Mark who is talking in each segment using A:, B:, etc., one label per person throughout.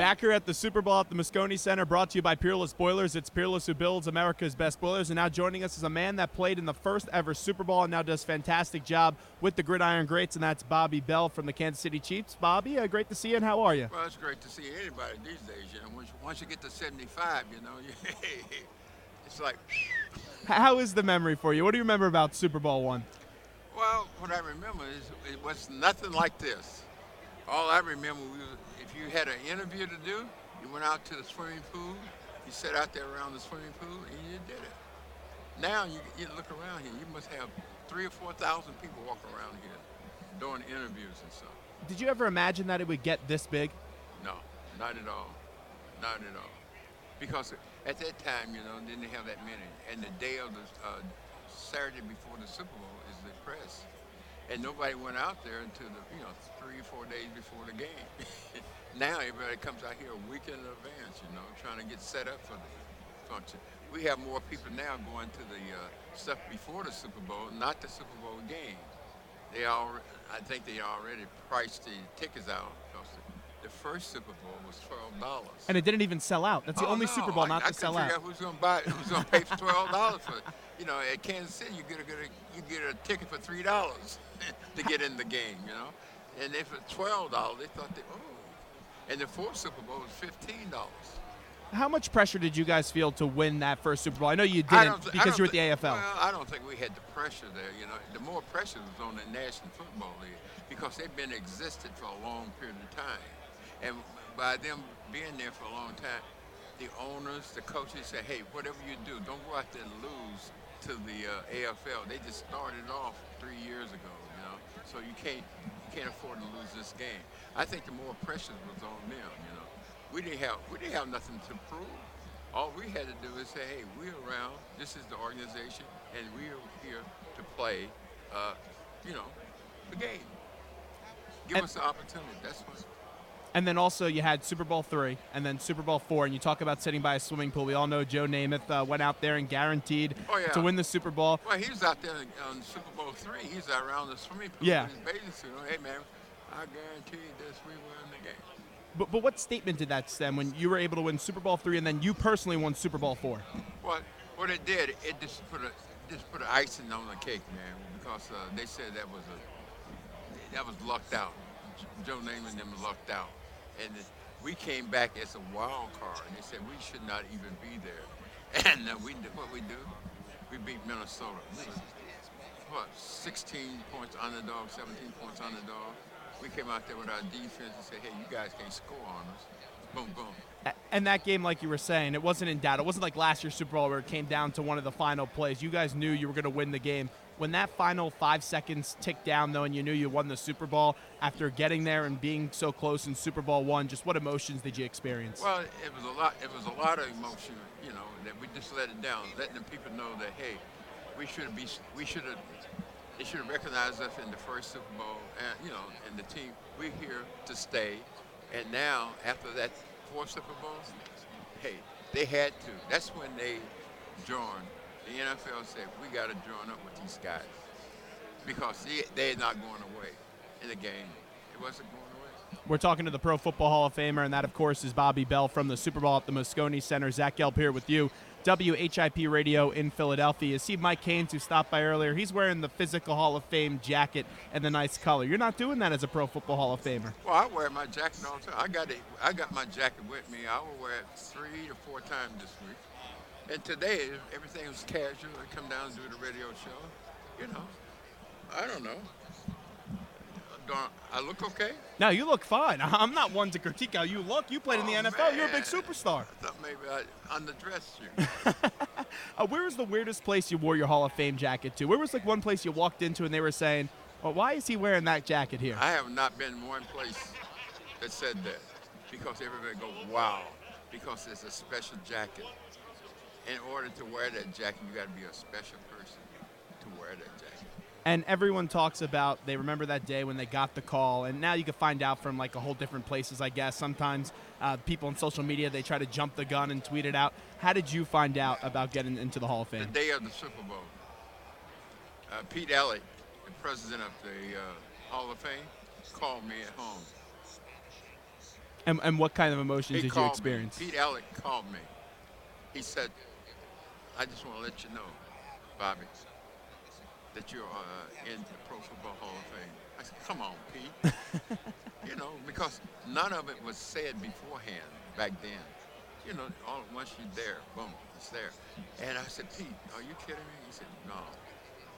A: Back here at the Super Bowl at the Moscone Center, brought to you by Peerless Boilers. It's Peerless who builds America's best boilers. And now joining us is a man that played in the first ever Super Bowl and now does a fantastic job with the Gridiron Greats, and that's Bobby Bell from the Kansas City Chiefs. Bobby, great to see you, and how are you?
B: Well, it's great to see anybody these days. You know, once you get to 75, you know, it's like.
A: How is the memory for you? What do you remember about Super Bowl I?
B: Well, what I remember is it was nothing like this. All I remember was if you had an interview to do, you went out to the swimming pool, you sat out there around the swimming pool, and you did it. Now you look around here, you must have 3,000 or 4,000 people walking around here doing interviews and stuff.
A: Did you ever imagine that it would get this big?
B: No, not at all. Not at all. Because at that time, you know, didn't have that many. And the day of the Saturday before the Super Bowl is the press. And nobody went out there until 3 or 4 days before the game. Now everybody comes out here a week in advance, you know, trying to get set up for the function. We have more people now going to the stuff before the Super Bowl, not the Super Bowl game. I think they already priced the tickets out. The first Super Bowl was $12.
A: And it didn't even sell out. That's the only
B: no.
A: Super Bowl not to sell out.
B: I couldn't figure out who's going to buy it. Who's going to pay for $12 for it? You know, at Kansas City, you get a ticket for $3 to get in the game. You know, and if it's $12, they thought and the fourth Super Bowl was $15.
A: How much pressure did you guys feel to win that first Super Bowl? I know you didn't because you were at the AFL.
B: Well, I don't think we had the pressure there. You know, the more pressure was on the National Football League because they've been existed for a long period of time. And by them being there for a long time, the owners, the coaches say, hey, whatever you do, don't go out there and lose to the AFL. They just started off 3 years ago, you know, so you can't afford to lose this game. I think the more pressure was on them, you know. We didn't have nothing to prove. All we had to do is say, hey, we're around, this is the organization, and we're here to play, the game. Give us the opportunity, that's what.
A: And then also you had Super Bowl III and then Super Bowl IV, and you talk about sitting by a swimming pool. We all know Joe Namath went out there and guaranteed to win the Super Bowl.
B: Well, he was out there on Super Bowl III. He's out around the swimming pool
A: with
B: his bathing suit. Hey, man, I guarantee this, we win the game.
A: But what statement did that stem when you were able to win Super Bowl III and then you personally won Super Bowl IV?
B: Well, what it did, it just put an icing on the cake, man, because they said that was lucked out. Joe Namath and them lucked out. And we came back as a wild card, and they said we should not even be there. And what we do, we beat Minnesota. 16 points underdog, 17 points underdog. We came out there with our defense and said, hey, you guys can't score on us. Boom, boom.
A: And that game, like you were saying, it wasn't in doubt. It wasn't like last year's Super Bowl where it came down to one of the final plays. You guys knew you were going to win the game. When that final 5 seconds ticked down, though, and you knew you won the Super Bowl, after getting there and being so close in Super Bowl I, just what emotions did you experience?
B: Well, it was a lot. It was a lot of emotion, you know, that we just let it down, letting the people know that, hey, they should have recognized us in the first Super Bowl, and you know, and the team. We're here to stay, and now after that fourth Super Bowl, hey, they had to. That's when they joined. The NFL said, we got to join up with these guys because they're not going away in the game. It wasn't going away.
A: We're talking to the Pro Football Hall of Famer, and that, of course, is Bobby Bell from the Super Bowl at the Moscone Center. Zach Gelb here with you, WHIP Radio in Philadelphia. You see Mike Haynes, who stopped by earlier. He's wearing the Physical Hall of Fame jacket and the nice color. You're not doing that as a Pro Football Hall of Famer.
B: Well, I wear my jacket all the time. I got my jacket with me. I will wear it 3 to 4 times this week. And today, everything was casual. I come down and do the radio show. You know, I don't know. I look okay?
A: No, you look fine. I'm not one to critique how you look. You played in the NFL.
B: Man.
A: You're a big superstar.
B: I thought maybe I underdressed you.
A: Where was the weirdest place you wore your Hall of Fame jacket to? Where was like one place you walked into and they were saying, well, why is he wearing that jacket here?
B: I have not been in one place that said that because everybody goes, wow, because it's a special jacket. In order to wear that jacket, you got to be a special person to wear that jacket.
A: And everyone talks about, they remember that day when they got the call, and now you can find out from like a whole different places, I guess. Sometimes people on social media, they try to jump the gun and tweet it out. How did you find out about getting into the Hall of Fame?
B: The day of the Super Bowl. Pete Elliott, the president of the Hall of Fame, called me at home.
A: And what kind of emotions
B: He
A: did you
B: called me.
A: experience?
B: Pete Alec called me. He said, "I just want to let you know, Bobby, that you're in the Pro Football Hall of Fame." I said, "Come on, Pete." You know, because none of it was said beforehand back then. You know, all once you're there, boom, it's there. And I said, "Pete, are you kidding me?" He said, "No,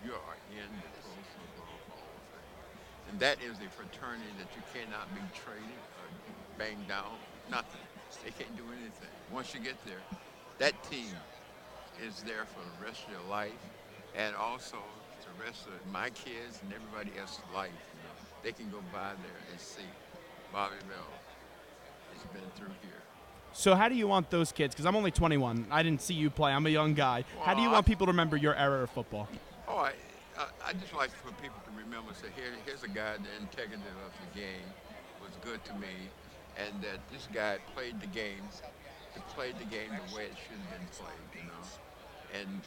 B: you are in the Pro Football Hall of Fame, and that is a fraternity that you cannot be traded or banged down. Nothing. They can't do anything. Once you get there, that team is there for the rest of your life, and also the rest of my kids and everybody else's life. You know, they can go by there and see Bobby Bell has been through here."
A: So how do you want those kids? Because I'm only 21. I didn't see you play. I'm a young guy.
B: Well,
A: How do you want people to remember your era of football?
B: oh, I just like for people to remember, say, here's a guy, the integrity of the game was good to me, and that this guy played the game, the way it should have been played, you know, and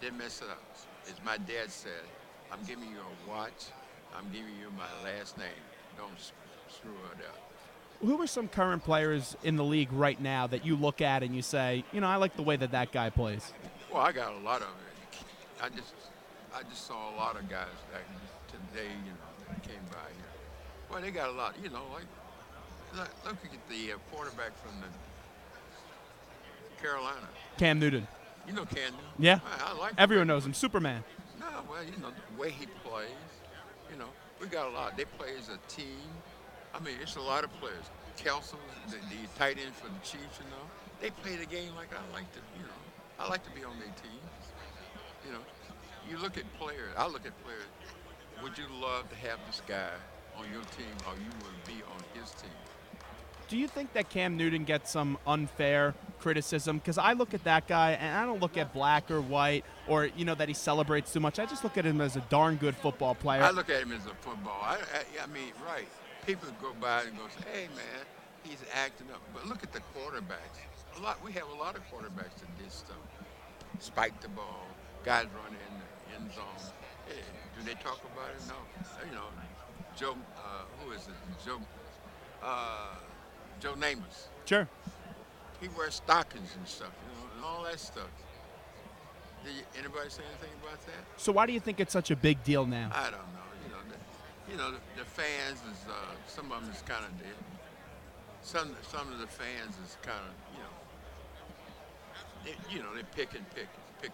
B: didn't mess it up. As my dad said, "I'm giving you a watch. I'm giving you my last name. Don't screw it up."
A: Who are some current players in the league right now that you look at and you say, I like the way that that guy plays?
B: Well, I got a lot of it. I just saw a lot of guys that today, you know, came by here. Well, they got a lot, you know, look at the quarterback from the Carolina.
A: Cam Newton.
B: You know Canyon.
A: Yeah.
B: I like
A: Everyone knows him. Superman.
B: No, well, you know, the way he plays, you know, we got a lot. They play as a team. I mean, it's a lot of players. Kelso, the tight end for the Chiefs, you know, they play the game like I like to, you know, I like to be on their team. You know, you look at players, I look at players, would you love to have this guy on your team or you would be on his team?
A: Do you think that Cam Newton gets some unfair criticism? Because I look at that guy, and I don't look at black or white or, that he celebrates too much. I just look at him as a darn good football player.
B: I look at him as a football. I mean, right. People go by and go say, "Hey, man, he's acting up." But look at the quarterbacks. We have a lot of quarterbacks that did stuff. Spike the ball, guys run in the end zone. Hey, do they talk about it? No. You know, who is it? Joe Namath.
A: Sure.
B: He wears stockings and stuff, you know, and all that stuff. Anybody say anything about that?
A: So why do you think it's such a big deal now?
B: I don't know. The fans is some of them is kind of dead. Some of the fans is kind of they pick and pick. You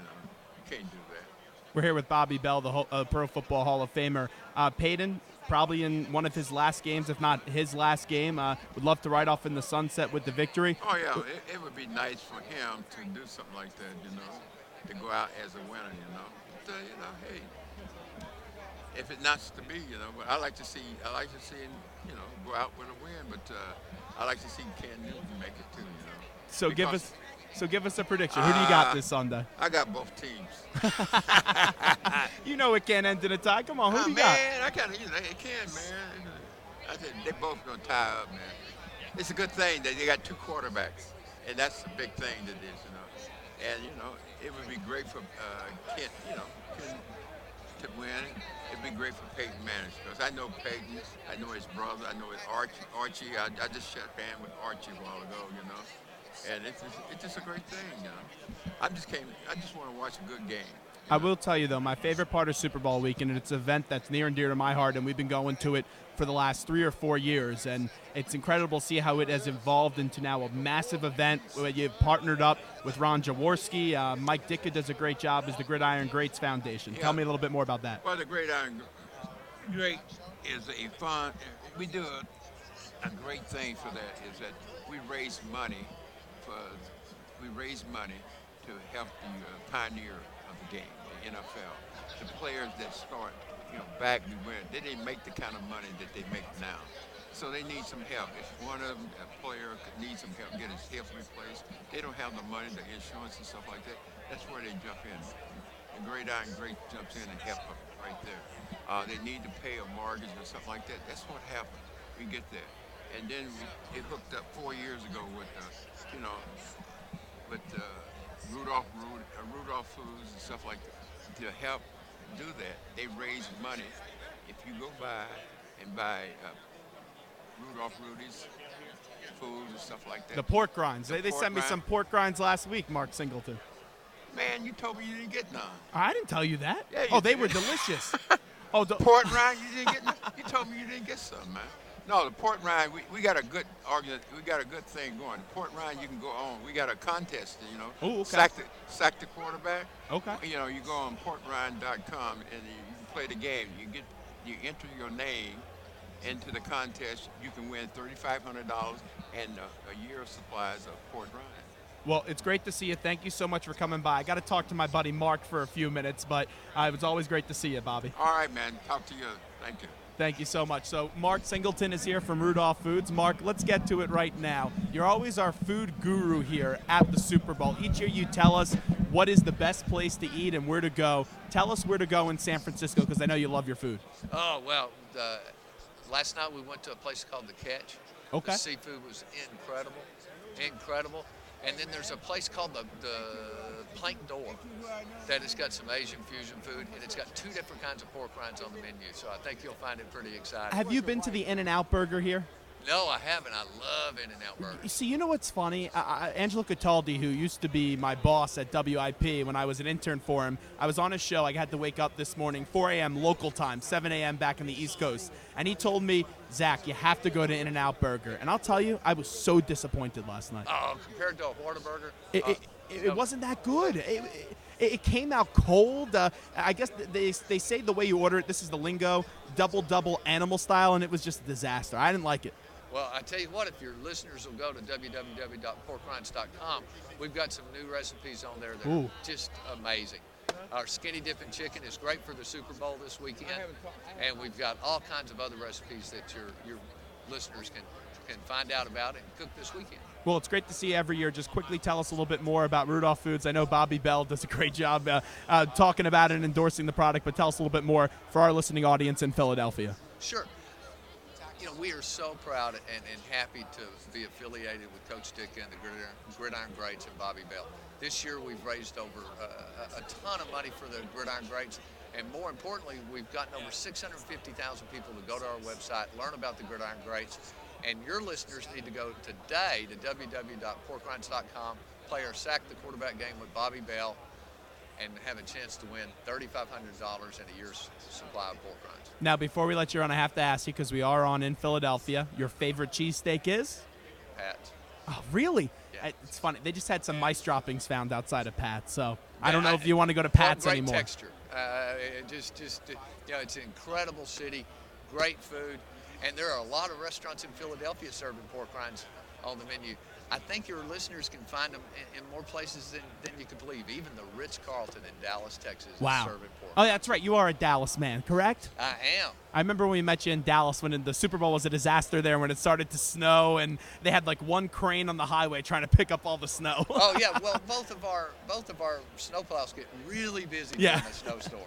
B: know, you can't do that.
A: We're here with Bobby Bell, the Pro Football Hall of Famer. Peyton, probably in one of his last games, if not his last game, would love to ride off in the sunset with the victory.
B: Oh yeah, it would be nice for him to do something like that. You know, to go out as a winner. You know, but, hey. If it's not to be, but I like to see him, go out with a win. But I like to see Cam Newton make it too,
A: So give us a prediction. Who do you got this Sunday?
B: I got both teams.
A: It can't end in a tie. Come on, who do you
B: got?
A: Man,
B: I kind of, it can, man. I think they both gonna tie up, man. It's a good thing that they got two quarterbacks, and that's the big thing that is, And it would be great for Kent, Kent to win. It'd be great for Peyton Manning because I know Peyton, I know his brother, I know his Archie. I just shook hands with Archie a while ago, and it's just a great thing, I just want to watch a good game.
A: I will tell you, though, my favorite part of Super Bowl weekend, and it's an event that's near and dear to my heart, and we've been going to it for the last 3 or 4 years, and it's incredible to see how it has evolved into now a massive event where you've partnered up with Ron Jaworski. Mike Ditka does a great job as the Gridiron Greats Foundation.
B: Yeah.
A: Tell me a little bit more about that.
B: Well, the Gridiron Great is a fun. We do a great thing for that is that we raise money to help the pioneer of the game, the NFL. The players that start, back when they didn't make the kind of money that they make now. So they need some help. If one of them, a player needs some help, get his hip replaced, they don't have the money, the insurance and stuff like that, that's where they jump in. The Gridiron Great jumps in and help them right there. They need to pay a mortgage or something like that. That's what happens. We get there. And then it hooked up 4 years ago with, Rudolph Foods and stuff like that. To help do that, they raise money. If you go by and buy Rudolph Rudy's foods and stuff like that.
A: The pork rinds. They
B: pork
A: sent me
B: rind.
A: some pork rinds last week, Mark Singleton.
B: Man, you told me you didn't get none.
A: I didn't tell you that.
B: Yeah, you
A: oh, they
B: did.
A: were delicious. Oh,
B: Pork rind, you didn't get none? You told me you didn't get some, man. No, the pork rind, we got a good we got a good thing going. The pork rind, you can go on. We got a contest, you know.
A: Oh, okay.
B: Sack the quarterback.
A: Okay.
B: You know, you go on porkrind.com and you can play the game. You enter your name into the contest. You can win $3,500 and a year of supplies of pork rind.
A: Well, it's great to see you. Thank you so much for coming by. I got to talk to my buddy Mark for a few minutes, but it was always great to see you, Bobby.
B: All right, man. Talk to you. Thank you.
A: Thank you so much. So Mark Singleton is here from Rudolph Foods. Mark, let's get to it right now. You're always our food guru here at the Super Bowl. Each year you tell us what is the best place to eat and where to go. Tell us where to go in San Francisco because I know you love your food.
C: Oh, well, last night we went to a place called The Catch.
A: Okay.
C: The seafood was incredible, incredible. And then there's a place called the Plank Door that has got some Asian fusion food, and it's got 2 different kinds of pork rinds on the menu. So I think you'll find it pretty exciting.
A: Have you been to the In-N-Out Burger here?
C: No, I haven't. I love In-N-Out Burger.
A: See, you know what's funny? Angelo Cataldi, who used to be my boss at WIP when I was an intern for him, I was on his show. I had to wake up this morning, 4 a.m. local time, 7 a.m. back in the East Coast. And he told me, Zach, you have to go to In-N-Out Burger. And I'll tell you, I was so disappointed last night.
C: Oh, compared to a Whataburger?
A: It wasn't that good. It came out cold. I guess they say the way you order it, this is the lingo, double animal style, and it was just a disaster. I didn't like it.
C: Well, I tell you what, if your listeners will go to www.porkrinds.com, we've got some new recipes on there that are just amazing. Our skinny dipping chicken is great for the Super Bowl this weekend, and we've got all kinds of other recipes that your listeners can find out about and cook this weekend.
A: Well, it's great to see you every year. Just quickly tell us a little bit more about Rudolph Foods. I know Bobby Bell does a great job talking about it and endorsing the product, but tell us a little bit more for our listening audience in Philadelphia.
C: Sure. You know, we are so proud and happy to be affiliated with Coach Dick and the Gridiron Greats and Bobby Bell. This year we've raised over a ton of money for the Gridiron Greats, and more importantly, we've gotten over 650,000 people to go to our website, learn about the Gridiron Greats, and your listeners need to go today to www.porkrinds.com, play our Sack the Quarterback game with Bobby Bell, and have a chance to win $3,500 and a year's supply of pork rinds.
A: Now, before we let you on, I have to ask you, because we are on in Philadelphia, your favorite cheesesteak is?
C: Pat's.
A: Oh, really?
C: Yeah.
A: It's funny. They just had some mice droppings found outside of Pat's, so I don't know if you want to go to Pat's
C: great
A: anymore.
C: Texture. You know, it's an incredible city, great food, and there are a lot of restaurants in Philadelphia serving pork rinds on the menu. I think your listeners can find them in more places than you could believe. Even the Ritz-Carlton in Dallas, Texas is serving pork.
A: Oh, that's right. You are a Dallas man, correct?
C: I am.
A: I remember when we met you in Dallas when the Super Bowl was a disaster there when it started to snow and they had like one crane on the highway trying to pick up all the snow.
C: Oh yeah, well both of our snowplows get really busy during a snowstorm.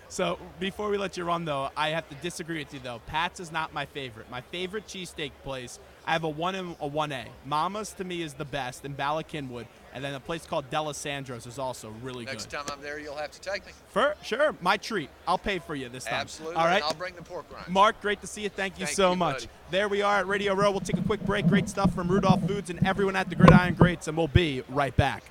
A: So before we let you run though, I have to disagree with you though. Pat's is not my favorite. My favorite cheesesteak place, I have a 1 and a 1A. Mama's to me is the best in Bala Cynwyd, and then a place called Delisandro's is also really
C: Next
A: good.
C: time I'm there, you'll have to take me.
A: For sure, my treat. I'll pay for you this time.
C: Absolutely.
A: All right.
C: And I'll bring the pork rinds.
A: Mark, great to see you. Thank you so much.
C: Buddy.
A: There we are at Radio Row. We'll take a quick break. Great stuff from Rudolph Foods and everyone at the Gridiron Greats, and we'll be right back.